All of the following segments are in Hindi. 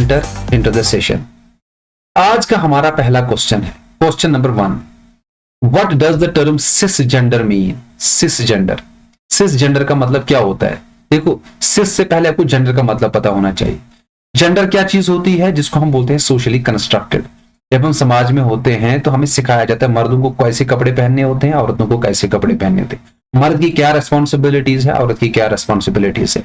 Enter into the session. आज का हमारा पहला क्वेश्चन है, question number 1। What does the term cisgender mean? Cisgender, cisgender का मतलब क्या होता है? देखो, सिस से पहले आपको जेंडर का मतलब पता होना चाहिए। जेंडर क्या चीज होती है? जिसको हम बोलते हैं सोशली कंस्ट्रक्टेड। जब हम समाज में होते हैं तो हमें सिखाया जाता है मर्दों को कैसे कपड़े पहनने होते हैं, औरतों को कैसे कपड़े पहनने होते हैं, मर्द की क्या रिस्पॉन्सिबिलिटीज है, औरत की क्या रिस्पॉन्सिबिलिटीज है,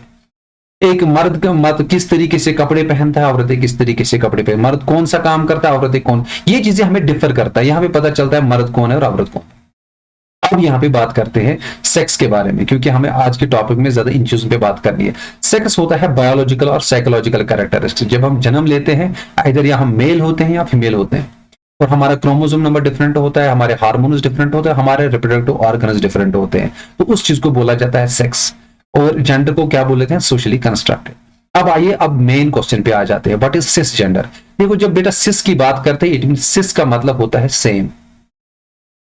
एक मर्द किस तरीके से कपड़े पहनता है, औरतें किस तरीके से कपड़े पहन, मर्द कौन सा काम करता है, औरतें कौन, ये चीजें हमें डिफर करता है। यहां पे पता चलता है मर्द कौन है और औरत कौन है। अब यहाँ पे बात करते हैं सेक्स के बारे में, क्योंकि हमें आज के टॉपिक में ज्यादा इन चीजों पे बात करनी है। सेक्स होता है बायोलॉजिकल और साइकोलॉजिकल कैरेक्टरिस्टिक। जब हम जन्म लेते हैं, इधर या हम मेल होते हैं या फीमेल होते हैं, और हमारा क्रोमोसोम नंबर डिफरेंट होता है, हमारे हार्मोन्स डिफरेंट होते हैं, हमारे रिप्रोडक्टिव ऑर्गन्स डिफरेंट होते हैं, तो उस चीज को बोला जाता है सेक्स। और जेंडर को क्या बोल लेते हैं? Socially constructed. अब आइए, अब मेन क्वेश्चन पे आ जाते हैं, व्हाट इज सिस जेंडर। देखो, जब बेटा सिस की बात करते हैं, इट मीन सिस का मतलब होता है सेम,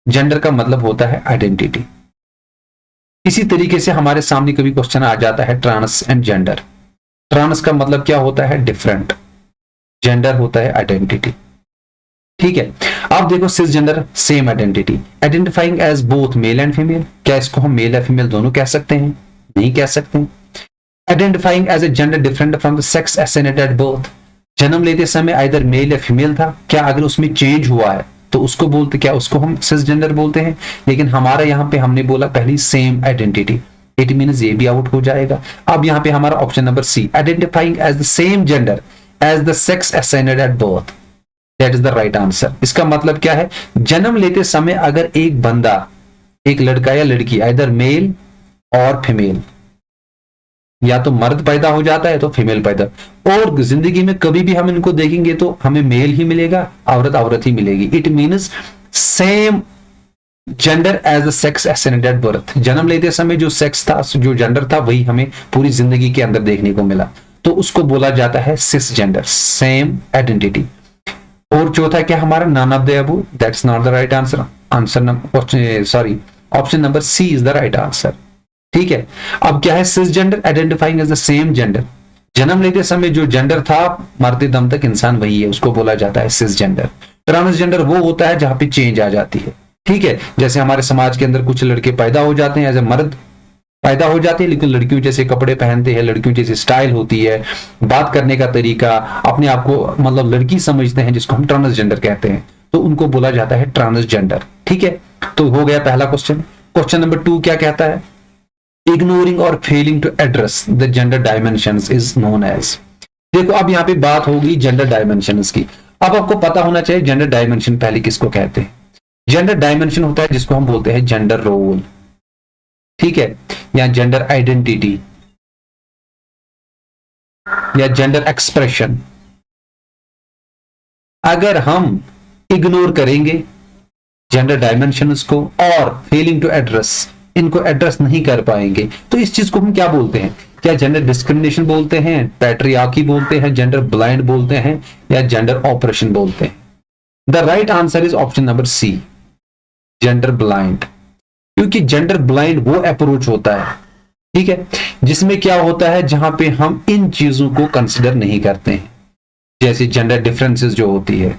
जेंडर का मतलब होता है आइडेंटिटी। इसी तरीके से हमारे सामने कभी क्वेश्चन आ जाता है ट्रांस एंड जेंडर। ट्रांस का मतलब क्या होता है? डिफरेंट। जेंडर होता है आइडेंटिटी। ठीक है, अब देखो, cis gender same identity, identifying as both male and female. क्या इसको हम मेल या फीमेल दोनों कह सकते हैं? नहीं कह सकते। Identifying as a gender different from the sex assigned at birth. जन्म लेते समय आइदर मेल या फीमेल था, क्या अगर उसमें चेंज हुआ है तो उसको बोलते, क्या उसको हम सिस जेंडर बोलते हैं? लेकिन हमारा यहाँ पे हमने बोला पहली सेम आइडेंटिटी, इट मीन्स ये भी आउट हो जाएगा। अब यहाँ पे हमारा option number C, identifying as the same gender as the sex assigned at birth, that is the right answer. इसका मतलब क्या है? जन्म लेते समय अगर एक बंदा, एक लड़का या लड़की, आइदर मेल और फीमेल, या तो मर्द पैदा हो जाता है तो फीमेल पैदा, और जिंदगी में कभी भी हम इनको देखेंगे तो हमें मेल ही मिलेगा, औरत औरत ही मिलेगी। It means same gender as the sex assigned at birth. जन्म लेते समय जो सेक्स था, जो जेंडर था, वही हमें पूरी जिंदगी के अंदर देखने को मिला, तो उसको बोला जाता है सिस जेंडर, सेम आइडेंटिटी। और चौथा क्या हमारा? None of the above, that's not the right answer. Answer number, sorry, option number C is the right answer. ठीक है, अब क्या है? Cis gender identifying as the same gender. जन्म लेते समय जो जेंडर था, मरते दम तक इंसान वही है, उसको बोला जाता है सिस जेंडर। ट्रांसजेंडर वो होता है जहां पे चेंज आ जाती है। ठीक है, जैसे हमारे समाज के अंदर कुछ लड़के पैदा हो जाते हैं एज ए मर्द पैदा हो जाते हैं, लेकिन लड़कियों जैसे कपड़े पहनते हैं, लड़कियों जैसे स्टाइल होती है, बात करने का तरीका, अपने आप को मतलब लड़की समझते हैं, जिसको हम ट्रांसजेंडर कहते हैं, तो उनको बोला जाता है ट्रांसजेंडर। ठीक है, तो हो गया पहला क्वेश्चन। क्वेश्चन नंबर 2 क्या कहता है? इग्नोरिंग और failing to address the gender dimensions is known as. देखो, अब यहाँ पे बात होगी जेंडर डायमेंशंस की। अब आपको पता होना चाहिए जेंडर डायमेंशन पहले किसको कहते हैं। जेंडर डायमेंशन होता है जिसको हम बोलते हैं जेंडर रोल, ठीक है, या जेंडर आइडेंटिटी, या जेंडर एक्सप्रेशन। अगर हम इग्नोर करेंगे जेंडर डायमेंशंस को और फेलिंग टू एड्रेस, इनको एड्रेस नहीं कर पाएंगे, तो इस चीज को हम क्या बोलते हैं? क्या जेंडर डिस्क्रिमिनेशन बोलते हैं, पैट्रियार्की बोलते हैं, जेंडर ब्लाइंड बोलते हैं, या जेंडर ऑपरेशन बोलते हैं? The right answer is option number C, gender blind. क्योंकि जेंडर ब्लाइंड वो अप्रोच होता है, ठीक है, जिसमें क्या होता है, जहां पे हम इन चीजों को कंसिडर नहीं करते हैं, जैसे जेंडर डिफरेंसेस जो होती है,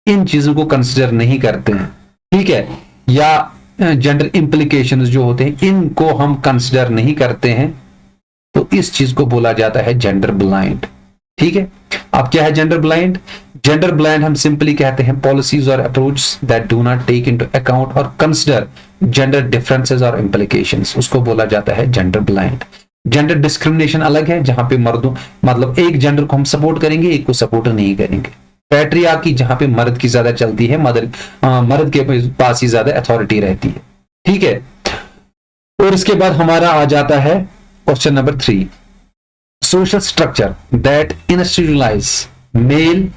इन चीजों को कंसिडर नहीं करते हैं, ठीक है, या जेंडर इंप्लीकेशंस जो होते हैं, इनको हम कंसिडर नहीं करते हैं, तो इस चीज को बोला जाता है जेंडर ब्लाइंड। ठीक है, अब क्या है जेंडर ब्लाइंड? जेंडर ब्लाइंड हम सिंपली कहते हैं पॉलिसीज और approach that do not take into account और कंसिडर जेंडर डिफरेंसेस और इंप्लीकेशंस, उसको बोला जाता है जेंडर ब्लाइंड। जेंडर डिस्क्रिमिनेशन अलग है, जहां पे मर्दों मतलब एक जेंडर को हम सपोर्ट करेंगे, एक को सपोर्ट नहीं करेंगे। पैट्रियार्की जहां पे मर्द की ज्यादा चलती है, मर्द के पास ही ज्यादा अथॉरिटी रहती है। ठीक है, और इसके बाद हमारा आ जाता है question number 3, social structure that institutionalise male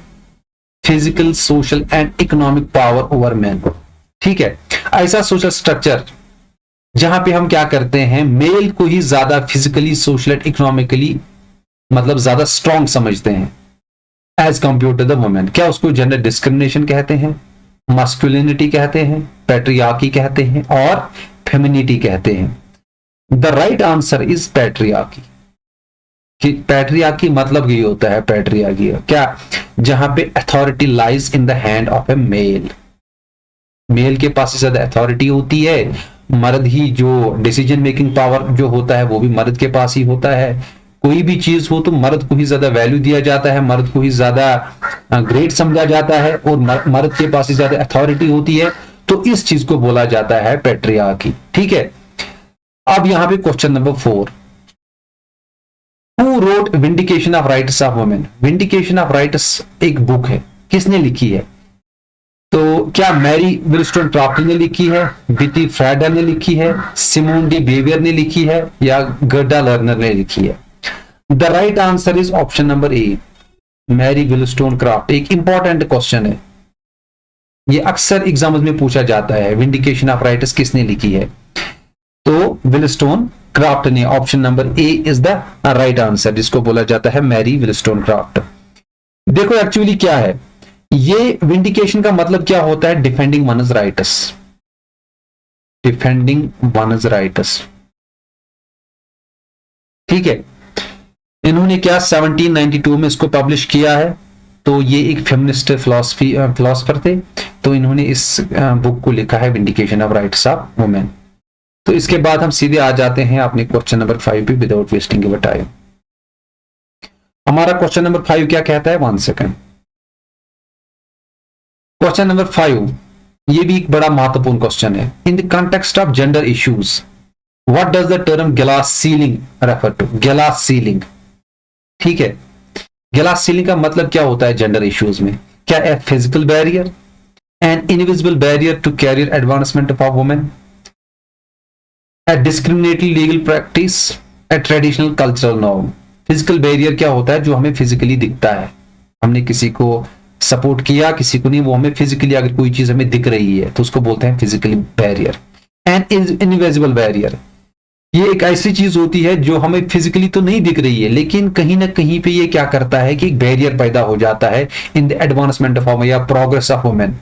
physical, social and economic power over man. ठीक है, ऐसा सोशल स्ट्रक्चर जहां पे हम क्या करते हैं, मेल को ही ज्यादा फिजिकली, सोशल एंड इकोनॉमिकली मतलब ज्यादा स्ट्रॉन्ग समझते हैं as compare to the women. क्या उसको जेंडर डिस्क्रिमिनेशन कहते हैं, मास्कुलिनिटी कहते हैं, पैट्रियार्की कहते हैं, और फेमिनिटी कहते हैं? The right answer is patriarchy. कि पैट्रियार्की मतलब ये होता है, पैट्रियार्की क्या, जहां पे authority lies in the hand of a male, male के पास ही ज्यादा अथॉरिटी होती है, मर्द ही जो डिसीजन मेकिंग पावर जो होता है वो भी मर्द के पास ही होता है, कोई भी चीज हो तो मर्द को ही ज्यादा वैल्यू दिया जाता है, मर्द को ही ज्यादा ग्रेट समझा जाता है, और मर्द के पास ही ज्यादा अथॉरिटी होती है, तो इस चीज को बोला जाता है पैट्रियार्की। ठीक है, अब यहां पे question number 4, who wrote vindication of rights of women, vindication of rights एक बुक है, किसने लिखी है? तो क्या मैरी विलस्टोनक्राफ्ट ने लिखी है, बिटी फ्राइडर ने लिखी है, सिमोन डी बेवियर ने लिखी है, या गर्डा लर्नर ने लिखी है? The right answer is option number A, Mary Wollstonecraft. एक इंपॉर्टेंट क्वेश्चन है, ये अक्सर एग्जाम्स में पूछा जाता है, विंडिकेशन ऑफ राइट्स किसने लिखी है? तो विलस्टोनक्राफ्ट ने, option number A is the right answer, जिसको बोला जाता है मैरी विलस्टोनक्राफ्ट। देखो एक्चुअली क्या है, ये विंडिकेशन का मतलब क्या होता है? Defending वनस rights, defending वनस rights. ठीक है, इन्होंने क्या 1792 में इसको पब्लिश किया है, तो ये एक फेमिनिस्ट फिलोसफर थे, तो इन्होंने इस बुक को लिखा है, vindication of rights of women. तो इसके बाद हम सीधे आ जाते हैं अपने क्वेश्चन नंबर 5 पे, विदाउट वेस्टिंग योर टाइम। हमारा क्वेश्चन नंबर 5 क्या कहता है? 1 सेकेंड। क्वेश्चन नंबर 5, ये भी एक बड़ा महत्वपूर्ण क्वेश्चन है। In the context of gender issues, what does the term glass ceiling refer to? Glass ceiling, ठीक है, ग्लास सीलिंग का मतलब क्या होता है जेंडर इश्यूज में? क्या a physical barrier, an invisible barrier to career advancement of women, a discriminatory legal practice, a traditional cultural norm. Physical barrier क्या होता है? जो हमें फिजिकली दिखता है, हमने किसी को सपोर्ट किया, किसी को नहीं, वो हमें फिजिकली अगर कोई चीज हमें दिख रही है तो उसको बोलते हैं physically barrier. And invisible barrier, ये एक ऐसी चीज होती है जो हमें फिजिकली तो नहीं दिख रही है, लेकिन कहीं ना कहीं पे ये क्या करता है कि एक बैरियर पैदा हो जाता है in the advancement of women या प्रोग्रेस ऑफ वुमेन।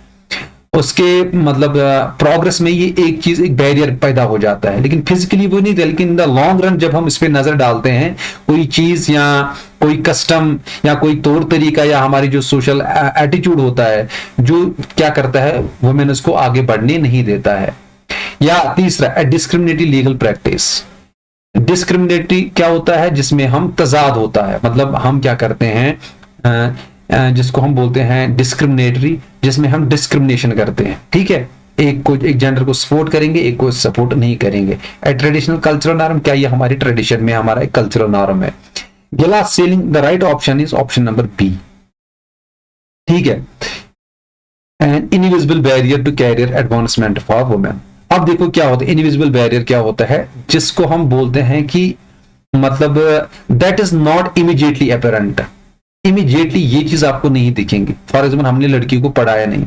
उसके मतलब प्रोग्रेस में ये एक चीज, एक बैरियर पैदा हो जाता है, लेकिन फिजिकली वो नहीं था, लेकिन इन द लॉन्ग रन जब हम इस पे नजर डालते हैं, कोई चीज या कोई कस्टम या कोई तौर तरीका या हमारी जो सोशल एटीट्यूड होता है, जो क्या करता है, वुमेन उसको आगे बढ़ने नहीं देता है। या तीसरा, डिस्क्रिमिनेटरी लीगल प्रैक्टिस। डिस्क्रिमिनेटरी क्या होता है? जिसमें हम तजाद होता है, मतलब हम क्या करते हैं, जिसको हम बोलते हैं डिस्क्रिमिनेटरी, जिसमें हम डिस्क्रिमिनेशन करते हैं। ठीक है, एक जेंडर को सपोर्ट करेंगे, एक को सपोर्ट नहीं करेंगे। ट्रेडिशनल कल्चरल नॉर्म, क्या ये हमारी ट्रेडिशन में हमारा एक कल्चरल नॉर्म है। Glass ceiling, the right option is option number B. ठीक है, an invisible barrier to career advancement for women. अब देखो क्या होता है, इनविजिबल बैरियर क्या होता है, जिसको हम बोलते हैं कि मतलब that is not immediately apparent, immediately ये चीज आपको नहीं दिखेंगी। फॉर एग्जाम्पल, हमने लड़की को पढ़ाया नहीं,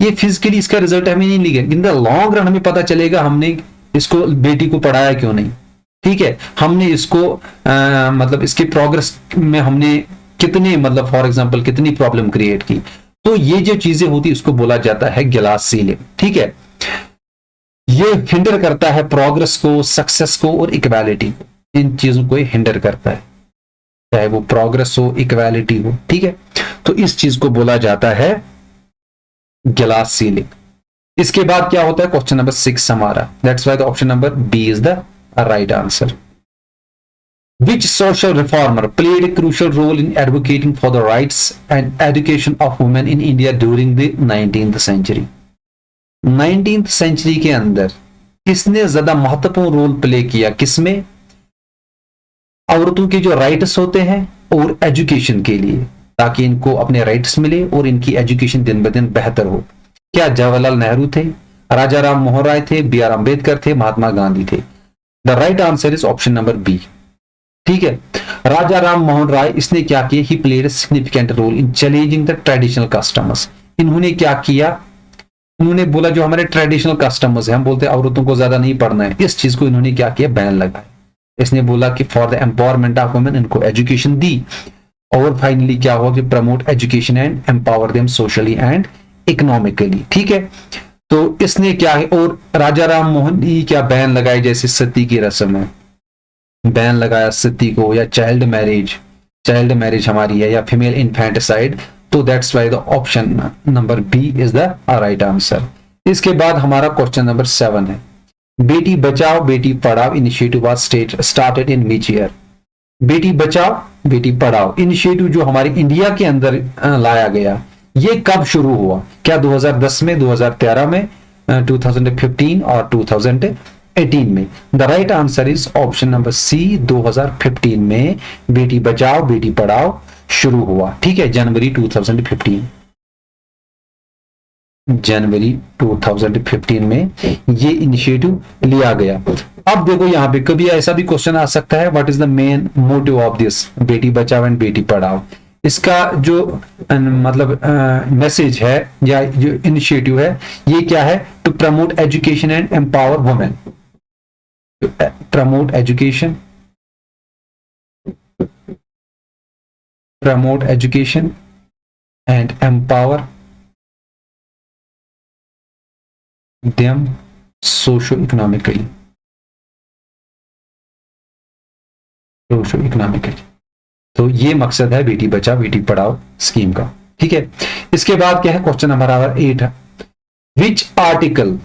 ये फिजिकली इसका रिजल्ट हमें नहीं लिखेगा, इन द लॉन्ग रन हमें पता चलेगा हमने इसको, बेटी को पढ़ाया क्यों नहीं। ठीक है, हमने इसको मतलब इसके प्रोग्रेस में हमने कितने, मतलब फॉर एग्जाम्पल कितनी प्रॉब्लम क्रिएट की। तो ये जो चीजें होती है उसको बोला जाता है ग्लास सीलिंग। ठीक है, ये हिंडर करता है प्रोग्रेस को, सक्सेस को और इक्वालिटी को, इन चीजों को हिंडर करता है, चाहे वो प्रोग्रेस हो, इक्वालिटी हो। ठीक है, तो इस चीज को बोला जाता है ग्लास सीलिंग। इसके बाद क्या होता है, क्वेश्चन नंबर 6 हमारा, that's why the option number B is the right answer. Which social reformer played a crucial role in advocating for the rights and education of women in India during the 19th century? 19th century के अंदर किसने ज्यादा महत्वपूर्ण रोल प्ले किया? किसमें? औरतों के जो राइट्स होते हैं और एजुकेशन के लिए, ताकि इनको अपने राइट्स मिले और इनकी एजुकेशन दिन ब दिन बेहतर हो। क्या जवाहरलाल नेहरू थे, राजा राम मोहन राय थे, बी आर अम्बेडकर थे, महात्मा गांधी थे? The right answer is option number B. ठीक है, राजा राम मोहन राय, इसने क्या किया, he played a significant role in challenging the traditional customs. इन्होंने क्या किया, इन्होंने बोला जो हमारे ट्रेडिशनल कस्टम्स है, हम बोलते हैं औरतों को ज्यादा नहीं पढ़ना है, इस चीज को इन्होंने क्या किया, बैन लगाया। इसने बोला कि for the empowerment of women, इनको एजुकेशन दी, और फाइनली क्या हुआ कि promote education and empower them socially and economically. ठीक है, तो इसने क्या है, और राजा राम मोहन ने क्या बैन लगाए, जैसे सती की रस्म है, बैन लगाया सती को, या चाइल्ड मैरिज हमारी है, या फीमेल इन्फेंटिसाइड, तो that's why the option number B is the right answer. इसके बाद हमारा क्वेश्चन नंबर 7 है, Beti Bachao Beti Padhao initiative was started in which year. Beti Bachao Beti Padhao initiative जो हमारे इंडिया के अंदर लाया गया, ये कब शुरू हुआ? क्या 2010 में, 2013 में, 2015 और 2018 में? The right answer is option number C, 2015 में बेटी बचाओ बेटी पढ़ाओ शुरू हुआ। ठीक है, जनवरी 2015, जनवरी 2015 में ये इनिशिएटिव लिया गया। अब देखो यहाँ पे कभी ऐसा भी क्वेश्चन आ सकता है, what is the main motive of this Beti Bachao and Beti Padhao? इसका जो मतलब मैसेज है या जो इनिशिएटिव है, ये क्या है? To promote education and empower women, promote education, promote education and empower them socio-economically, तो ये मकसद है बेटी बचाओ बेटी पढ़ाओ स्कीम का। ठीक है, इसके बाद क्या है? क्वेश्चन नंबर 8 है, which article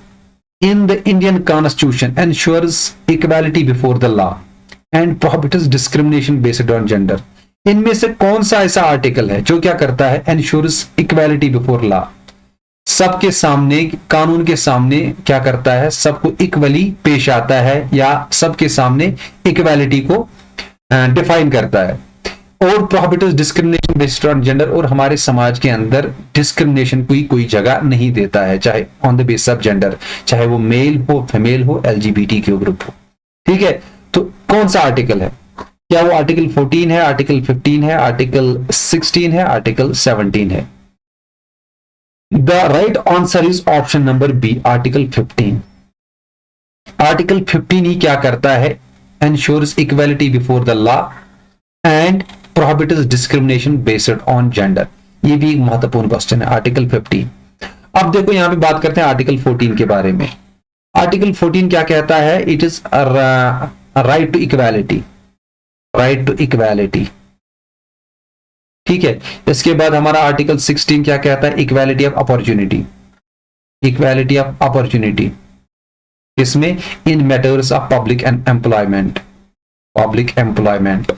in the Indian constitution ensures equality before the law and prohibits discrimination based on gender? इनमें से कौन सा ऐसा आर्टिकल है जो क्या करता है? एंश्योर्स इक्वालिटी बिफोर लॉ, सबके सामने, कानून के सामने क्या करता है? सबको इक्वली पेश आता है, या सबके सामने इक्वालिटी को डिफाइन करता है। और prohibits discrimination based on gender, और हमारे समाज के अंदर डिस्क्रिमिनेशन की कोई जगह नहीं देता है, चाहे on the basis of gender, चाहे वो मेल हो, फीमेल हो, एलजीबीटी क्यू ग्रुप हो। ठीक है, तो कौन सा आर्टिकल है? क्या वो आर्टिकल 14 है, आर्टिकल 15 है, आर्टिकल 16 है, आर्टिकल 17 है? The right answer is option number B, article 15। Article 15 ही क्या करता है? Ensures equality before the law and prohibits discrimination based on gender. ये भी एक महत्वपूर्ण क्वेश्चन है, आर्टिकल 15। अब देखो यहां पे बात करते हैं आर्टिकल 14 के बारे में। आर्टिकल 14 क्या कहता है? It is right to equality, right to equality. ठीक है, इसके बाद हमारा आर्टिकल 16 क्या कहता है? Equality of opportunity, equality of opportunity, इसमें in matters of public and employment, public employment.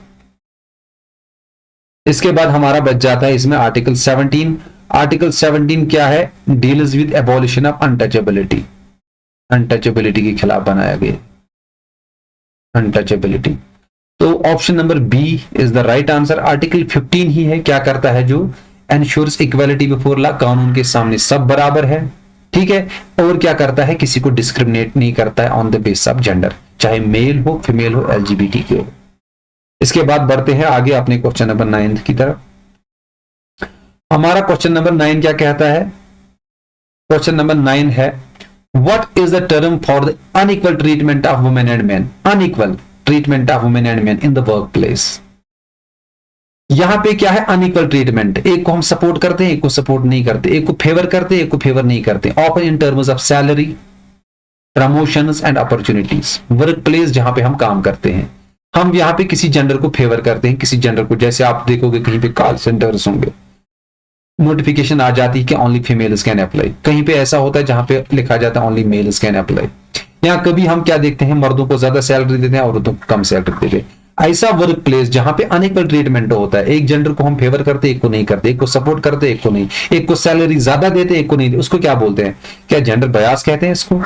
इसके बाद हमारा बच जाता है इसमें आर्टिकल 17। आर्टिकल 17 क्या है? Deals with abolition of untouchability, untouchability के खिलाफ बनाया गया, अनटचेबिलिटी। तो option number B is the right answer. Article 15 ही है, क्या करता है? जो एंश्योर्स इक्वालिटी बिफोर लॉ, कानून के सामने सब बराबर है। ठीक है, और क्या करता है? किसी को डिस्क्रिमिनेट नहीं करता है on the basis of gender, चाहे मेल हो, फीमेल हो, एलजीबीटी क्यू हो। इसके बाद बढ़ते हैं आगे अपने क्वेश्चन नंबर 9 की तरफ। हमारा क्वेश्चन नंबर 9 क्या कहता है? क्वेश्चन नंबर 9 है, what is the term for the unequal treatment of women and main, unequal treatment of women and main in the work place. यहां पे क्या है? अनइक्वल ट्रीटमेंट, एक को हम सपोर्ट करते हैं, एक को सपोर्ट नहीं करते, एक को फेवर करते हैं, एक को फेवर नहीं करते। Often in terms of salary, promotions and opportunities. Work place जहां पे हम काम करते हैं, हम यहां पे किसी जेंडर को फेवर करते हैं, किसी जेंडर को, जैसे आप देखोगे कहीं पे कॉल सेंटर्स होंगे, नोटिफिकेशन आ जाती है कि ओनली फीमेल्स कैन अप्लाई, कहीं पे ऐसा होता है जहां पे लिखा जाता है ओनली मेल्स कैन अप्लाई। यहाँ कभी हम क्या देखते हैं? मर्दों को ज्यादा सैलरी देते हैं, औरतों को कम सैलरी देते हैं। ऐसा वर्क प्लेस जहां पे अनइक्वल ट्रीटमेंट होता है, एक जेंडर को हम फेवर करते, एक को नहीं करते, एक को सपोर्ट करते, एक को नहीं, एक को सैलरी ज्यादा देते, एक को नहीं, उसको क्या बोलते हैं? क्या जेंडर बयास कहते हैं इसको,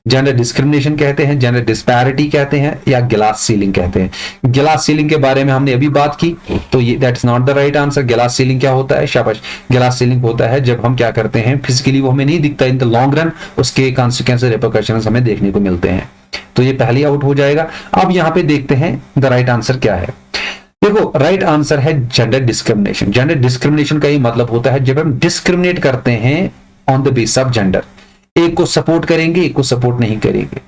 जेंडर डिस्क्रिमिनेशन कहते हैं, जेंडर डिस्पैरिटी कहते हैं, या गिलास सीलिंग कहते हैं? गिलास सीलिंग के बारे में हमने अभी बात की, तो ये that's not the right answer. गिलास सीलिंग क्या होता है? शाबाश, गिलास सीलिंग होता है जब हम क्या करते हैं, फिजिकली वो हमें नहीं दिखता, इन द लॉन्ग रन उसके कॉन्सिक्वेंसेस, रिपरकशंस हमें देखने को मिलते हैं, तो ये पहली आउट हो जाएगा। अब यहां पे देखते हैं द राइट आंसर क्या है। देखो राइट आंसर है जेंडर डिस्क्रिमिनेशन। जेंडर डिस्क्रिमिनेशन का ये मतलब होता है जब हम डिस्क्रिमिनेट करते हैं on the basis of gender, एक को सपोर्ट करेंगे, एक को सपोर्ट नहीं करेंगे,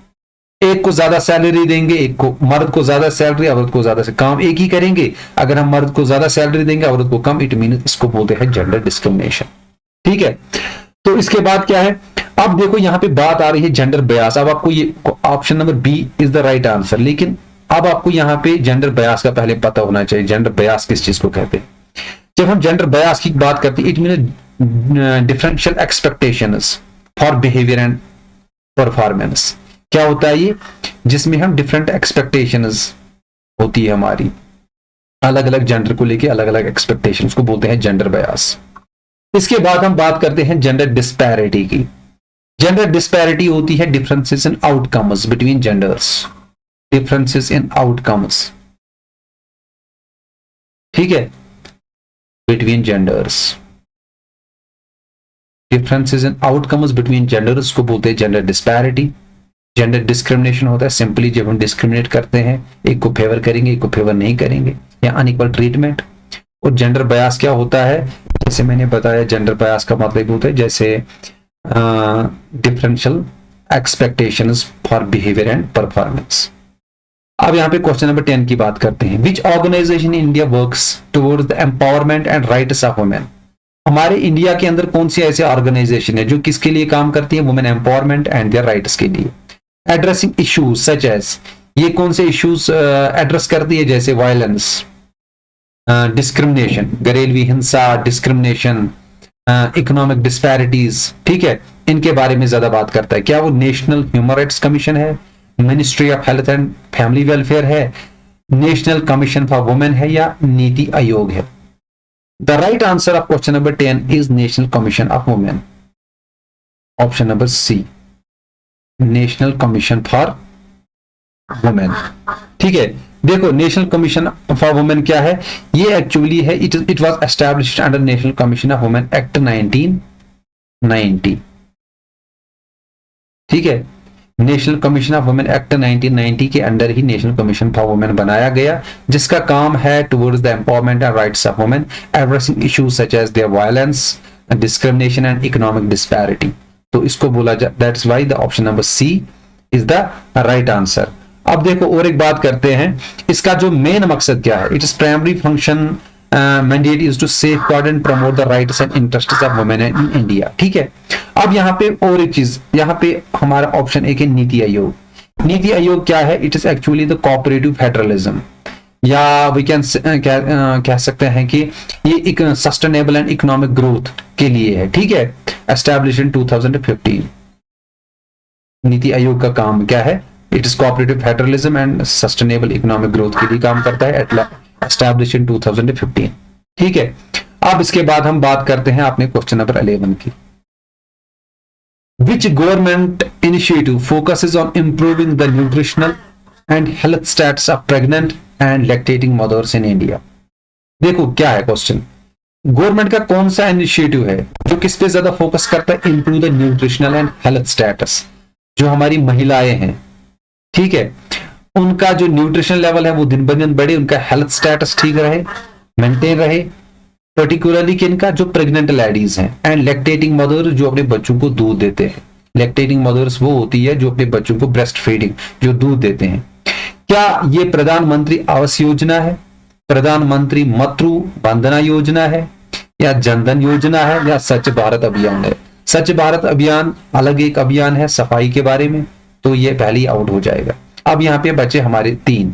एक को ज्यादा सैलरी देंगे, एक को, मर्द को ज्यादा सैलरी, औरत को ज्यादा से काम एक ही करेंगे। अगर हम मर्द को ज्यादा सैलरी देंगे, औरत को कम, इट मीन इसको बोलते हैं जेंडर डिस्क्रिमिनेशन। ठीक है, तो इसके बाद क्या है? अब देखो यहां पे बात आ रही है जेंडर बयास। अब आपको ये option number B is the right answer, लेकिन अब आपको यहाँ पे जेंडर बयास का पहले पता होना चाहिए। जेंडर बयास किस चीज को कहते हैं? जब हम जेंडर बयास की बात करते हैं, it mean differential expectations for behaviour and performance. क्या होता है ये? जिसमें हम डिफरेंट एक्सपेक्टेशंस होती है हमारी, अलग अलग जेंडर को लेके अलग अलग एक्सपेक्टेशंस को बोलते हैं जेंडर बयास। इसके बाद हम बात करते हैं जेंडर डिस्पैरिटी की। जेंडर डिस्पैरिटी होती है differences in outcomes between genders, differences in outcomes, ठीक है, between genders, differences in outcomes between genders को बोलते हैं जेंडर डिस्पैरिटी। जेंडर डिस्क्रिमिनेशन होता है सिंपली जब हम डिस्क्रिमिनेट करते हैं, एक को फेवर करेंगे एक को फेवर नहीं करेंगे, या अनइक्वल ट्रीटमेंट। और जेंडर बयास क्या होता है? जैसे मैंने बताया, जेंडर बयास का मतलब होता है जैसे differential expectations for behaviour and performance. अब यहाँ पे क्वेश्चन नंबर 10 की बात करते हैं। Which organisation in India works towards the empowerment and rights of women? हमारे इंडिया के अंदर कौन सी ऐसी ऑर्गेनाइजेशन है जो किसके लिए काम करती है? Women empowerment and their rights के लिए। एड्रेसिंग इश्यूज सच एज, ये कौन से इश्यूज एड्रेस करती है? जैसे वायलेंस, डिस्क्रिमिनेशन, घरेलू हिंसा, डिस्क्रिमिनेशन, इकोनॉमिक डिस्पैरिटीज, ठीक है, इनके बारे में ज्यादा बात करता है। क्या वो नेशनल ह्यूमन राइट्स कमीशन है, ministry of health and family welfare है, नेशनल कमीशन फॉर वुमेन है, या नीति आयोग है? The right answer of question number 10 is national commission of women. Option number C, national commission for women. ठीक है, देखो नेशनल कमीशन फॉर वुमेन क्या है? ये एक्चुअली है, it was established under national commission of women act 1990। ठीक है, national commission of women act 1990 के अंडर ही नेशनल कमीशन फॉर वुमेन बनाया गया, जिसका काम है towards the empowerment and rights of women, addressing issues such as their violence, discrimination and economic disparity. तो इसको बोला जाए, that's why the option number C is the right answer. अब देखो और एक बात करते हैं, इसका जो मेन मकसद क्या है? It is primary function mandate is to safeguard and promote the rights and interests of women in India. ठीक है, अब यहाँ पे और एक चीज, यहाँ पे हमारा ऑप्शन एक है नीति आयोग। नीति आयोग क्या है? It is actually the cooperative federalism, या वी कैन कह सकते हैं कि ये एक सस्टेनेबल एंड इकोनॉमिक ग्रोथ के लिए है। ठीक है, एस्टैब्लिश इन 2015। नीति आयोग का काम क्या है? It is cooperative federalism and sustainable economic growth के लिए काम करता है, एस्टैब्लिश इन 2015। ठीक है, अब इसके बाद हम बात करते हैं अपने क्वेश्चन नंबर 11 की। Which government initiative focuses on improving the nutritional and health status of pregnant and lactating mothers in India? देखो क्या है क्वेश्चन, गवर्नमेंट का कौन सा इनिशिएटिव है जो किस पे ज्यादा फोकस करता है? Improve the nutritional and health status. जो हमारी महिलाएं हैं, ठीक है, उनका जो न्यूट्रिशन लेवल है वो दिन ब दिन बढ़े, उनका हेल्थ स्टेटस ठीक रहे, मेंटेन रहे, पर्टिकुलरली किनका? जो प्रेग्नेंट लेडीज हैं, एंड लैक्टेटिंग मदर जो अपने बच्चों को दूध देते हैं। लैक्टेटिंग मदर्स वो होती है जो अपने बच्चों को ब्रेस्ट फीडिंग, जो दूध देते हैं। क्या ये प्रधानमंत्री आवास योजना है, प्रधानमंत्री मातृ वंदना योजना है, या जनधन योजना है, या स्वच्छ भारत अभियान है? स्वच्छ भारत अभियान अलग एक अभियान है सफाई के बारे में, तो ये पहले आउट हो जाएगा। अब यहाँ पे बचे हमारे 3,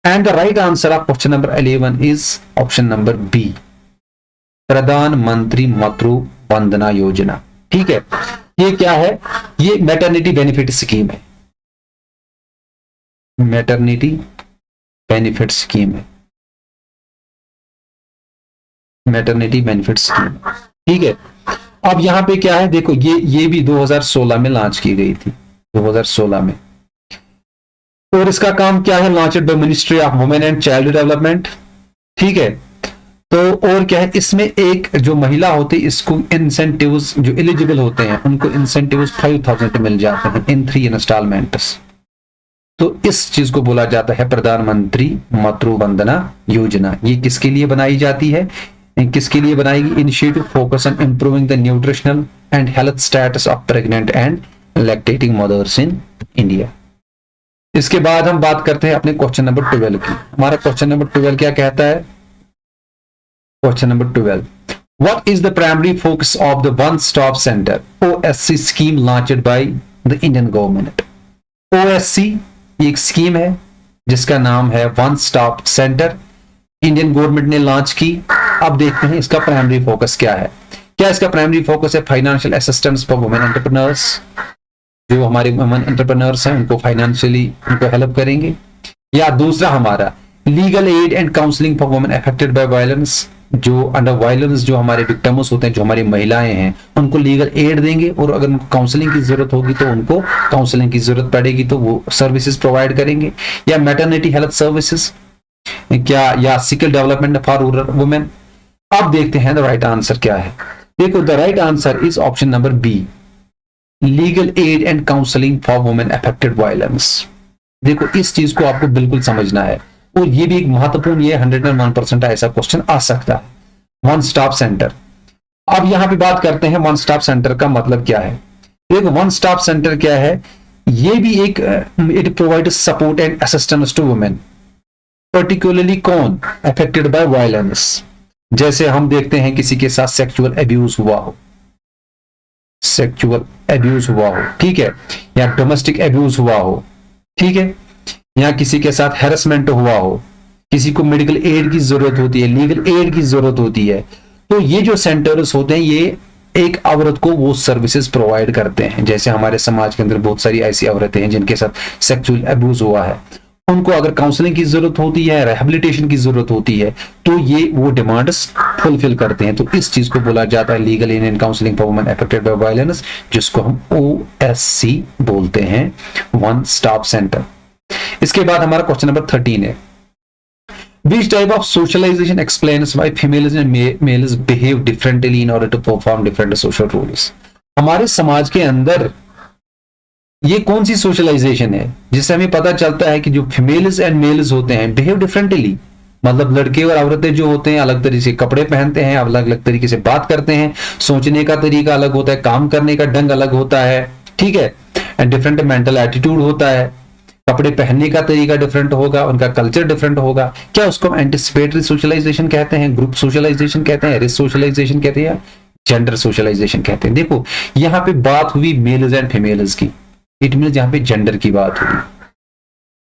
and the right answer of question number 11 is option number B, Pradhanmantri Matru Vandana Yojana. ठीक है, ये क्या है? ये मैटरनिटी बेनिफिट स्कीम है, मैटरनिटी बेनिफिट स्कीम है, मैटरनिटी बेनिफिट स्कीम। ठीक है, अब यहां पे क्या है? देखो ये भी 2016 में लॉन्च की गई थी, 2016 में। और इसका काम क्या है? Launched by ministry of women and child development. ठीक है, तो और क्या है? इसमें एक जो महिला होती है, इसको इंसेंटिव्स, जो एलिजिबल होते हैं उनको इंसेंटिव्स 5000 मिल जाते हैं इन 3 इंस्टॉलमेंट्स। तो इस चीज को बोला जाता है प्रधानमंत्री मातृ वंदना योजना। ये किसके लिए बनाई जाती है? किसके लिए बनाएगी? Initiative focus on improving the nutritional and health status of pregnant and lactating mothers in India. इसके बाद हम बात करते हैं अपने क्वेश्चन नंबर 12 की। हमारा क्वेश्चन नंबर 12 क्या कहता है? Question number 12, what is the primary focus of the one stop center OSC scheme launched by the Indian government? OSC एक स्कीम है जिसका नाम है one stop centre, Indian government ने लॉन्च की। अब देखते हैं इसका प्राइमरी फोकस क्या है। क्या इसका प्राइमरी फोकस है financial assistance for women entrepreneurs, जो हमारे वुमेन एंटरप्रेन्योर्स हैं उनको फाइनेंशियली उनको हेल्प करेंगे, या दूसरा हमारा legal aid and counselling for women affected by violence, जो अंडर वायलेंस जो हमारे विक्टिम्स होते हैं, जो हमारी महिलाएं हैं, उनको लीगल एड देंगे, और अगर उनको काउंसलिंग की जरूरत होगी तो उनको काउंसलिंग की जरूरत पड़ेगी तो वो सर्विसेज प्रोवाइड करेंगे, या मैटरनिटी हेल्थ सर्विसेज, क्या, या skill development for rural women. अब देखते हैं द राइट आंसर क्या है। देखो the right answer is option number B, legal aid and counselling for women affected violence. देखो इस चीज को आपको बिल्कुल समझना है, और ये भी एक महत्वपूर्ण, ये 101% ऐसा क्वेश्चन आ सकता है। वन स्टॉप सेंटर, अब यहां पे बात करते हैं वन स्टॉप सेंटर का मतलब क्या है। देखो वन स्टॉप सेंटर क्या है, ये भी एक it provide support and assistance to women, particularly कौन अफेक्टेड बाय वायलेंस। जैसे हम देखते हैं किसी के साथ सेक्सुअल अब्यूज हुआ हो, सेक्सुअल अब्यूज हुआ हो, ठीक है, या डोमेस्टिक अब्यूज हुआ हो, ठीक है, या किसी के साथ हैरेसमेंट हुआ हो, किसी को मेडिकल एड की जरूरत होती है, लीगल एड की जरूरत होती है, तो ये जो सेंटर्स होते हैं ये एक औरत को वो सर्विसेज प्रोवाइड करते हैं। जैसे हमारे समाज के अंदर बहुत सारी ऐसी औरतें हैं जिनके साथ सेक्सुअल अब्यूज हुआ है, उनको अगर काउंसलिंग की जरूरत होती है, रिहैबिलिटेशन की जरूरत होती है, तो ये वो डिमांड्स फुलफिल करते हैं। तो इस चीज को बोला जाता है legal aid and counselling for women affected by violence, जिसको हम OSC बोलते हैं, वन स्टॉप सेंटर। इसके बाद हमारा क्वेश्चन नंबर 13 है, Which type of socialization explains why females and males behave differently in order to perform different social roles? हमारे समाज के अंदर ये कौन सी सोशलाइजेशन है जिससे हमें पता चलता है कि जो फीमेल्स एंड मेल्स होते हैं बिहेव डिफरेंटली, मतलब लड़के और औरतें जो होते हैं अलग तरीके से कपड़े पहनते हैं, अलग अलग तरीके से बात करते हैं, सोचने का तरीका अलग होता है, काम करने का ढंग अलग होता है, ठीक है, एंड डिफरेंट मेंटल एटीट्यूड होता है, कपड़े पहनने का तरीका डिफरेंट होगा, उनका कल्चर डिफरेंट होगा। क्या उसको हम एंटिसिपेटरी सोशलाइजेशन कहते हैं, ग्रुप सोशलाइजेशन कहते हैं, रेस सोशलाइजेशन कहते हैं, जेंडर सोशलाइजेशन कहते हैं। देखो यहाँ पे बात हुई मेल्स एंड फीमेल्स की, इट मीन्स यहाँ पे जेंडर की बात हुई,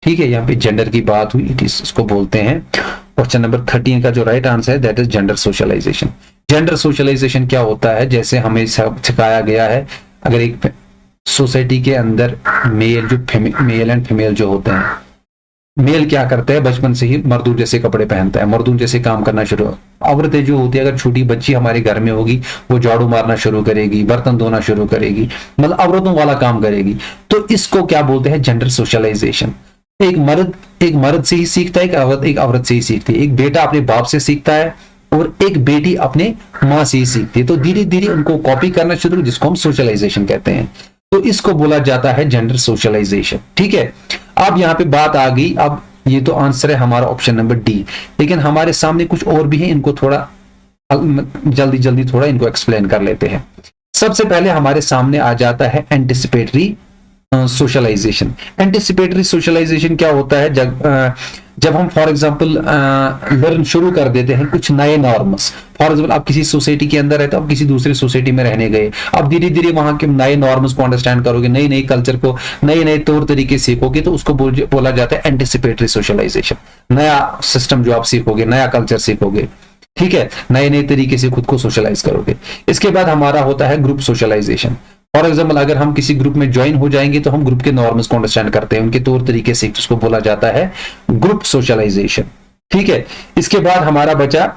ठीक है, यहाँ पे जेंडर की बात हुई, इट इज उसको बोलते हैं। क्वेश्चन नंबर 13 का जो राइट आंसर है that is gender socialisation. Gender socialisation क्या होता है, जैसे हमें सिखाया गया है, अगर एक सोसाइटी के अंदर मेल एंड फीमेल जो होते हैं, मेल क्या करते हैं, बचपन से ही मर्दूं जैसे कपड़े पहनता है, मर्दूं जैसे काम करना शुरू। औरतें जो होती है, अगर छोटी बच्ची हमारे घर में होगी वो झाड़ू मारना शुरू करेगी, बर्तन धोना शुरू करेगी, मतलब औरतों वाला काम करेगी। तो इसको क्या बोलते हैं, जेंडर सोशलाइजेशन। एक मर्द से ही सीखता है, एक औरत से ही सीखती है, एक बेटा अपने बाप से सीखता है और एक बेटी अपने माँ से ही सीखती है। तो धीरे धीरे उनको कॉपी करना शुरू, जिसको हम सोशलाइजेशन कहते हैं। तो इसको बोला जाता है जेंडर सोशलाइजेशन, ठीक है। अब यहाँ पे बात आ गई, अब ये तो आंसर है हमारा ऑप्शन नंबर डी, लेकिन हमारे सामने कुछ और भी है, इनको थोड़ा जल्दी थोड़ा इनको एक्सप्लेन कर लेते हैं। सबसे पहले हमारे सामने आ जाता है एंटिसिपेटरी सोशलाइजेशन। एंटिसिपेटरी सोशलाइजेशन क्या होता है, जब हम फॉर एग्जांपल लर्न शुरू कर देते हैं कुछ नए नॉर्म्स। फॉर एग्जांपल आप किसी सोसाइटी के अंदर रहते हो, आप किसी दूसरी सोसाइटी में रहने गए, अब धीरे धीरे वहां के नए नॉर्म्स को अंडरस्टैंड करोगे, नई नई कल्चर को, नए नए तौर तरीके सीखोगे, तो उसको बोला जाता है एंटिसिपेटरी सोशलाइजेशन। नया सिस्टम जो आप सीखोगे, नया कल्चर सीखोगे, ठीक है, नए नए तरीके से खुद को सोशलाइज करोगे। इसके बाद हमारा होता है ग्रुप सोशलाइजेशन। फॉर एग्जाम्पल अगर हम किसी ग्रुप में ज्वाइन हो जाएंगे तो हम ग्रुप के नॉर्म्स को अंडरस्टैंड करते हैं, उनके तौर तरीके से, उसको बोला जाता है ग्रुप सोशलाइजेशन, ठीक है। इसके बाद हमारा बचा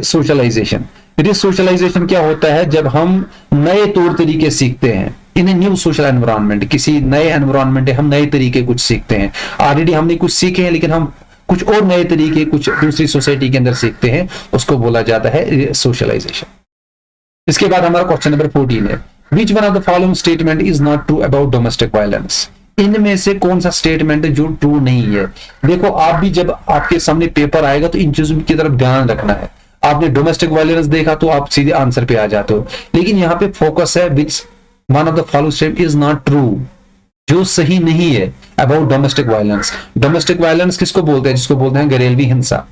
सोशलाइजेशन। सोशलाइजेशन क्या होता है, जब हम नए तौर तरीके सीखते हैं इन ए न्यू सोशल एनवायरनमेंट, किसी नए एनवायरनमेंट है, हम नए तरीके कुछ सीखते हैं। ऑलरेडी हमने कुछ सीखे हैं लेकिन हम कुछ और नए तरीके कुछ दूसरी सोसाइटी के अंदर सीखते हैं, उसको बोला जाता है सोशलाइजेशन। इसके बाद हमारा क्वेश्चन नंबर 14 है, Which one of the following statement is not true about domestic violence? इनमें से कौन सा स्टेटमेंट है जो ट्रू नहीं है। देखो आप भी जब आपके सामने पेपर आएगा तो इन चीजों की तरफ ध्यान रखना है। आपने डोमेस्टिक वायलेंस देखा तो आप सीधे आंसर पे आ जाते हो, लेकिन यहाँ पे फोकस है which one of the following statement is not true, जो सही नहीं है about domestic violence. Domestic violence किसको बोलते हैं, जिसको बोलते हैं घरेलवी हिंसा।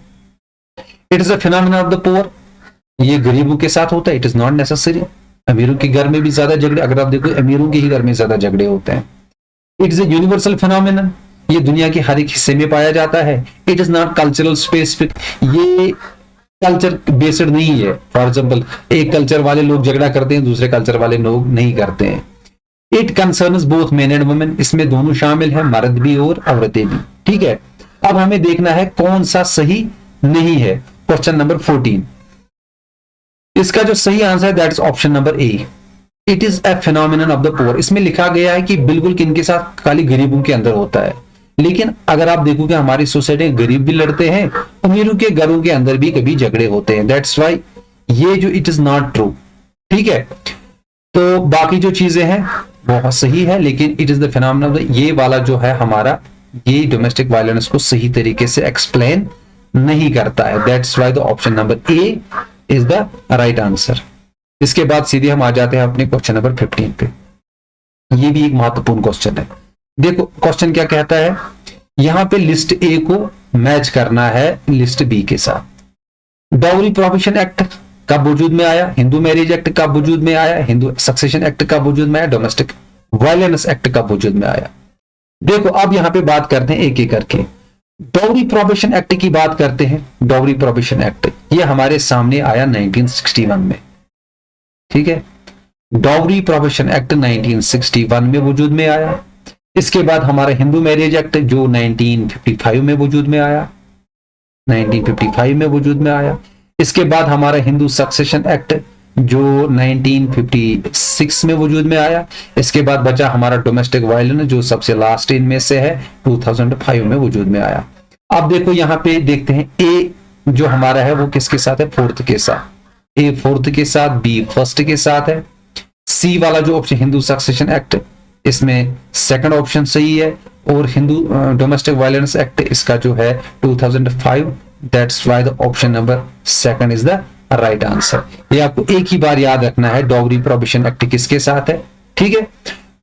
It is a phenomena of the poor, ये गरीबों के साथ होता है, इट इज नॉट नेसेसरी। अमीरों के घर में भी ज्यादा झगड़े, अगर आप देखो अमीरों के ही घर में ज्यादा झगड़े होते हैं। It is a universal phenomenon, ये दुनिया के हर एक हिस्से में पाया जाता है। It is not cultural specific, ये कल्चर बेस्ड नहीं है। फॉर एग्जाम्पल, एक कल्चर वाले लोग झगड़ा करते हैं, दूसरे कल्चर वाले लोग नहीं करते हैं। It concerns both men and women, इसमें दोनों शामिल है, मर्द भी और औरतें भी। ठीक है, अब हमें देखना है कौन सा सही नहीं है। क्वेश्चन नंबर 14, इसका जो सही आंसर है that is option number A, it is a phenomenon of the poor. इसमें लिखा गया है कि बिल्कुल किनके साथ, खाली गरीबों के अंदर होता है। लेकिन अगर आप देखोगे हमारी सोसाइटी में गरीब भी लड़ते हैं, अमीरों के घरों के अंदर भी कभी झगड़े होते हैं। दैट्स वाई ये जो इट इज नॉट ट्रू। ठीक है, तो बाकी जो चीजें हैं बहुत सही है, लेकिन it is the phenomena of the, ये वाला जो है हमारा, ये डोमेस्टिक वायलेंस को सही तरीके से एक्सप्लेन नहीं करता है। That's why the option number A is the right answer. इसके बाद सीधे हम आ जाते हैं अपने क्वेश्चन नंबर 15 पे। ये भी एक महत्वपूर्ण क्वेश्चन है। देखो क्वेश्चन क्या कहता है, यहां पे लिस्ट ए को मैच करना है लिस्ट बी के साथ। डाउरी प्रोहिबिशन एक्ट कब वजूद में आया, हिंदू मैरिज एक्ट कब वजूद में आया, हिंदू सक्सेशन एक्ट कब वजूद में आया, डोमेस्टिक वायलेंस एक्ट कब वजूद में आया। देखो अब यहां पे बात करते हैं एक एक करके। डाउरी प्रोहिबिशन एक्ट की बात करते हैं। डाउरी प्रोहिबिशन एक्ट ये हमारे सामने आया 1961 में। ठीक है, डाउरी प्रोहिबिशन एक्ट 1961 में वजूद में आया। इसके बाद हमारा हिंदू मैरिज एक्ट जो 1955 में वजूद में आया, 1955 में वजूद में आया। इसके बाद हमारा हिंदू सक्सेशन एक्ट जो 1956 में वजूद में आया। इसके बाद बचा हमारा डोमेस्टिक वायलेंस जो सबसे लास्ट इनमें से है, 2005 में वजूद में आया। अब देखो यहाँ पे देखते हैं ए जो हमारा है वो किसके साथ है, फोर्थ के साथ। ए फोर्थ के साथ, बी फर्स्ट के साथ है। सी वाला जो ऑप्शन हिंदू सक्सेशन एक्ट, इसमें सेकंड ऑप्शन सही है। और हिंदू डोमेस्टिक वायलेंस एक्ट इसका जो है 2005, that's why the option number second is the right answer. ये आपको एक ही बार याद रखना है, डाउरी प्रोहिबिशन एक्ट किसके साथ है। ठीक है,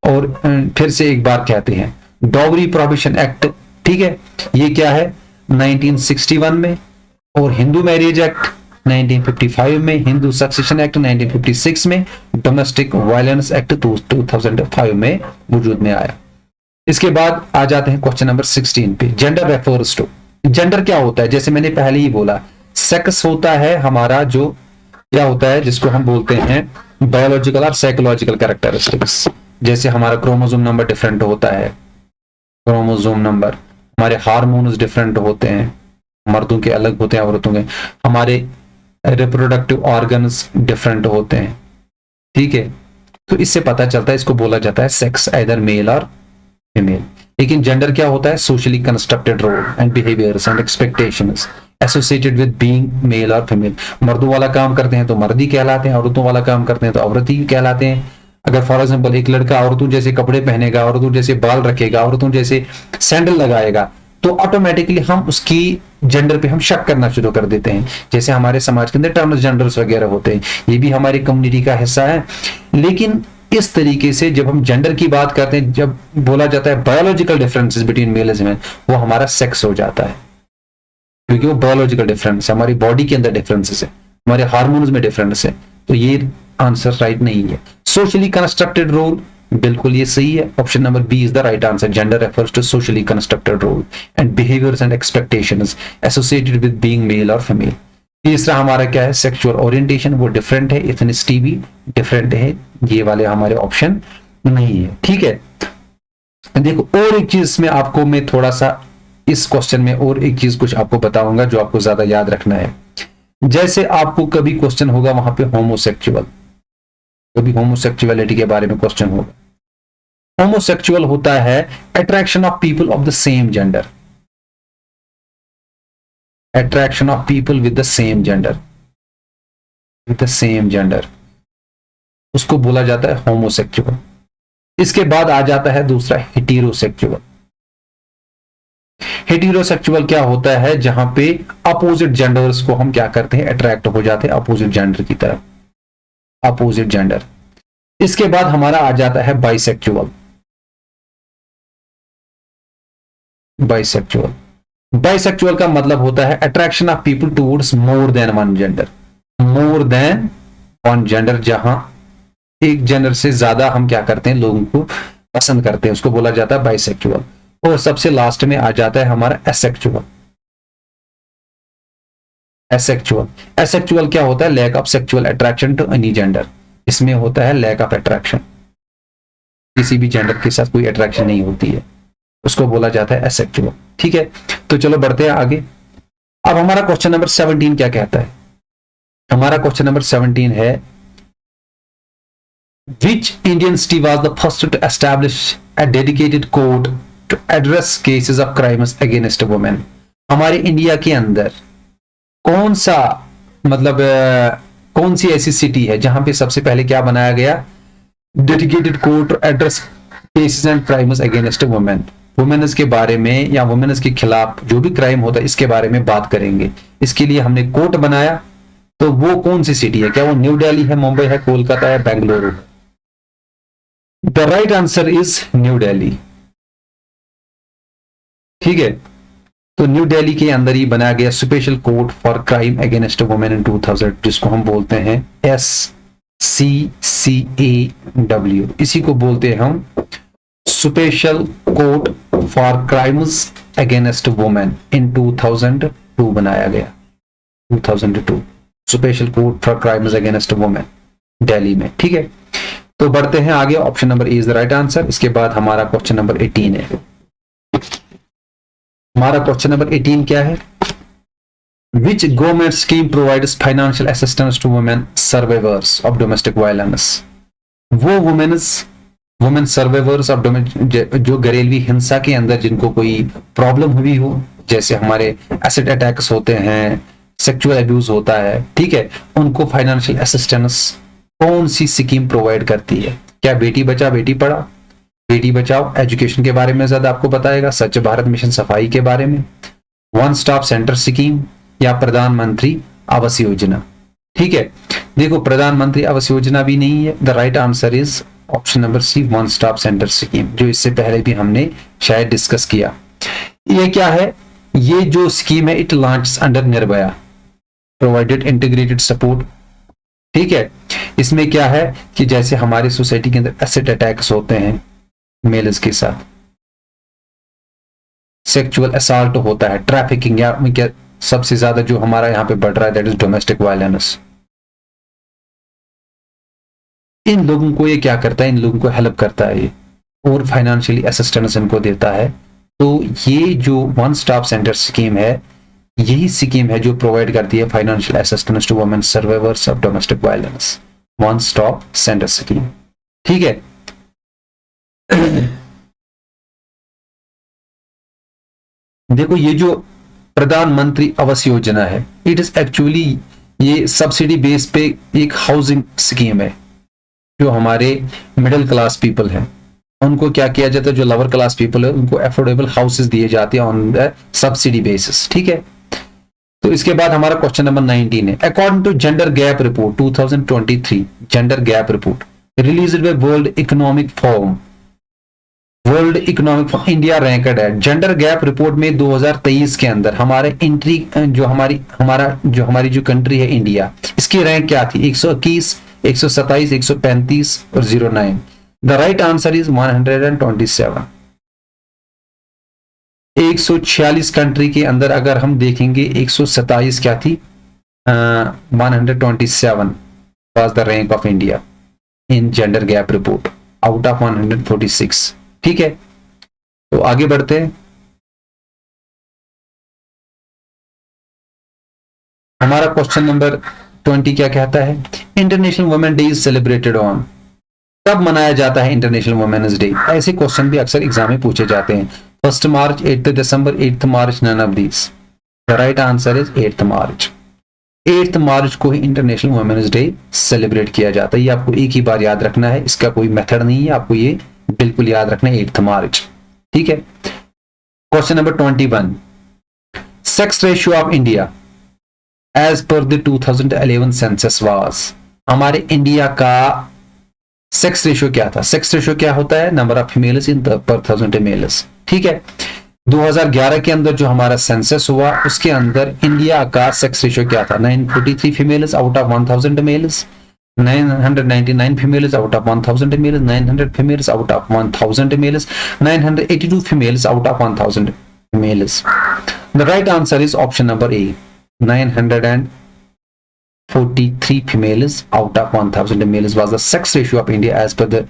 और फिर से एक बार कहते हैं डाउरी प्रोहिबिशन एक्ट, ठीक है, ये क्या है 1961 में, और हिंदू मैरिज एक्ट 1955 में, हिंदू सक्सेशन एक्ट 1956 में, डोमेस्टिक वायलेंस एक्ट 2005 में वजूद में आया। इसके बाद आ जाते हैं क्वेश्चन नंबर 16 पे। जेंडर रेफर्स टू, जेंडर क्या होता है, जैसे मैंने पहले ही बोला, सेक्स होता है हमारा जो क्या होता है जिसको हम बोलते हैं बायोलॉजिकल और साइकोलॉजिकल कैरेक्टरिस्टिक्स। जैसे हमारा क्रोमोसोम नंबर डिफरेंट होता है, क्रोमोसोम नंबर, हमारे हार्मोन्स डिफरेंट होते हैं, मर्दों के अलग होते हैं औरतों के, हमारे रिप्रोडक्टिव ऑर्गन्स डिफरेंट होते हैं। ठीक है, तो इससे पता चलता है, इसको बोला जाता है सेक्स, आइदर मेल और फीमेल। लेकिन जेंडर क्या होता है, socially constructed role and behaviours and expectations associated with being male और फीमेल। मर्दों वाला काम करते हैं तो मर्द ही कहलाते हैं, औरतों वाला काम करते हैं तो औरत ही कहलाते हैं। अगर फॉर एग्जांपल एक लड़का औरतों जैसे कपड़े पहनेगा, औरतों जैसे बाल रखेगा, औरतों जैसे सैंडल लगाएगा, तो ऑटोमेटिकली हम उसकी जेंडर पे हम शक करना शुरू कर देते हैं। जैसे हमारे समाज के अंदर ट्रांसजेंडर्स वगैरह होते हैं, ये भी हमारी कम्युनिटी का हिस्सा है। लेकिन इस तरीके से जब हम जेंडर की बात करते हैं, जब बोला जाता है biological differences between mail and female, वो हमारा सेक्स हो जाता है, क्योंकि वो बायोलॉजिकल डिफरेंस है, हमारी बॉडी के अंदर डिफरेंसेस है, हमारे हार्मोन्स में डिफरेंस है। तो ये आंसर राइट नहीं है। सोशली कंस्ट्रक्टेड रोल, बिल्कुल ये सही है, option number B is the right answer. Gender refers to socially constructed role and behaviours and expectations associated with being male और फीमेल। तीसरा हमारा क्या है, सेक्सुअल ओरिएंटेशन, वो डिफरेंट है, इथनिसिटी भी डिफरेंट है, ये वाले हमारे ऑप्शन नहीं है। ठीक है, देखो और एक चीज में आपको मैं थोड़ा सा इस क्वेश्चन में और एक चीज कुछ आपको बताऊंगा जो आपको ज्यादा याद रखना है। जैसे आपको कभी क्वेश्चन होगा वहां पे होमोसेक्सुअल, कभी होमोसेक्सुअलिटी के बारे में क्वेश्चन होगा। होमोसेक्सुअल होता है attraction of people of the same gender, attraction of people with the same gender, with the same gender, उसको बोला जाता है होमोसेक्सुअल। इसके बाद आ जाता है दूसरा हेटेरोसेक्सुअल। हेटेरोसेक्सुअल क्या होता है, जहां पे अपोजिट जेंडर्स को हम क्या करते हैं, अट्रैक्ट हो जाते हैं अपोजिट जेंडर की तरफ, अपोजिट जेंडर। इसके बाद हमारा आ जाता है बाइसेक्सुअल। बाइसेक्सुअल, बाइसेक्सुअल का मतलब होता है attraction of people towards more than one gender, more than one gender, जहां एक जेंडर से ज्यादा हम क्या करते हैं, लोगों को पसंद करते हैं, उसको बोला जाता है बाइसेक्सुअल। और सबसे लास्ट में आ जाता है हमारा एसेक्चुअल। एसेक्चुअल, एसेक्चुअल क्या होता है? Lack of sexual attraction to any gender. इसमें होता है लैक ऑफ अट्रैक्शन, किसी भी जेंडर के साथ कोई अट्रैक्शन नहीं होती है, उसको बोला जाता है एसेक्चुअल। ठीक है, तो चलो बढ़ते हैं आगे। अब हमारा क्वेश्चन नंबर 17 क्या कहता है? हमारा क्वेश्चन नंबर 17 है, Which Indian city was the first to establish a dedicated court to address cases of crimes against women? हमारे इंडिया के अंदर कौन सा मतलब कौन सी ऐसी सिटी है जहां पे सबसे पहले क्या बनाया गया? Dedicated court to address cases and crimes against women. Women's के बारे में या वुमेन्स के खिलाफ जो भी क्राइम होता है इसके बारे में बात करेंगे। इसके लिए हमने कोर्ट बनाया, तो वो कौन सी सिटी है? क्या वो न्यू दिल्ली है, मुंबई है, कोलकाता है, Bengaluru? The right answer is new Delhi. ठीक है, तो न्यू दिल्ली के अंदर ही बनाया गया special court for crime against women in 2000, जिसको हम बोलते हैं SCCAW। इसी को बोलते हैं हम special court for crimes against women in 2002 बनाया गया। 2002 special court for crimes against women Delhi में। ठीक है, तो बढ़ते हैं आगे। Option number A is the right answer. इसके बाद हमारा क्वेश्चन नंबर 18 है। हमारा क्वेश्चन नंबर 18 क्या है? Which government scheme provides financial assistance to women survivors of domestic violence? वो वुमेन सर्वाइवर्स ऑफ जो घरेलू हिंसा के अंदर जिनको कोई प्रॉब्लम हुई हो, जैसे हमारे एसिड अटैक्स होते हैं, सेक्सुअल अब्यूज होता है, ठीक है, उनको फाइनेंशियल असिस्टेंस कौन सी स्कीम प्रोवाइड करती है? क्या बेटी बचा बेटी पढ़ा, बेटी बचाओ एजुकेशन के बारे में ज्यादा आपको बताएगा, स्वच्छ भारत मिशन सफाई के बारे में, वन स्टॉप सेंटर स्कीम, या प्रधानमंत्री आवास योजना? ठीक है, देखो प्रधानमंत्री आवास योजना भी नहीं है। The right answer is option number C, one stop centre scheme, जो इससे पहले भी हमने शायद डिस्कस किया। ये क्या है? ये जो स्कीम है it launch under Nirbhaya, provided integrated support. ठीक है, इसमें क्या है कि जैसे हमारे सोसाइटी के अंदर एसिड अटैक्स होते हैं मेल्स के साथ, सेक्सुअल असॉल्ट होता है, ट्रैफिकिंग, या क्या सबसे ज्यादा जो हमारा यहाँ पे बढ़ रहा है दैट इज डोमेस्टिक वायलेंस। इन लोगों को ये क्या करता है? इन लोगों को हेल्प करता है ये, और फाइनेंशियली असिस्टेंस इनको देता है। तो ये जो वन स्टॉप सेंटर स्कीम है, यही स्कीम है जो प्रोवाइड करती है financial assistance to women survivors of domestic violence, one stop centre scheme. ठीक है, देखो ये जो प्रधानमंत्री आवास योजना है, इट इज एक्चुअली ये सब्सिडी बेस पे एक हाउसिंग स्कीम है। जो हमारे मिडिल क्लास पीपल हैं उनको क्या किया जाता है, जो लोअर क्लास पीपल है उनको अफोर्डेबल हाउसेस दिए जाते हैं ऑन द सब्सिडी बेसिस। ठीक है, तो इसके बाद हमारा क्वेश्चन नंबर 19 है। According to gender gap report 2023, gender gap report released by World Economic Forum, World Economic Forum, India ranked है। जेंडर गैप रिपोर्ट में 2023 के अंदर हमारे एंट्री जो हमारी जो कंट्री है इंडिया, इसकी रैंक क्या थी? 121, 127, 135 और 09। The right answer is 127। 146 country के अंदर अगर हम देखेंगे 127 क्या थी, 127 was the rank of India in gender gap report out of 146। ठीक है, तो आगे बढ़ते हैं। हमारा क्वेश्चन नंबर 20 क्या कहता है? International women day is celebrated on, कब मनाया जाता है इंटरनेशनल वुमेन्स डे? ऐसे क्वेश्चन भी अक्सर एग्जाम में पूछे जाते हैं। 1 March, 8 December, 8 March, none of these. The right answer is 8 March. 8 मार्च को ही इंटरनेशनल वुमेन्स डे सेलिब्रेट किया जाता है। ये आपको एक ही बार याद रखना है, इसका कोई मेथड नहीं है, आपको ये बिल्कुल याद रखना है, 8 मार्च। ठीक है, question number 21, sex ratio of India as per the 2011 census was. हमारे इंडिया का सेक्स रेशियो क्या था? सेक्स रेशियो क्या होता है? नंबर ऑफ फीमेल्स इन पर 1000 मेल्स। ठीक है, 2011 के अंदर जो हमारा सेंसस हुआ उसके अंदर इंडिया का सेक्स रेशियो क्या था? 943 females out of 1000 males. 999 females out of 1000 males, 900 females out of 1000 males, 982 females out of 1000 males. The right answer is option number A, 943 females out of 1000 males was the sex ratio of India as per the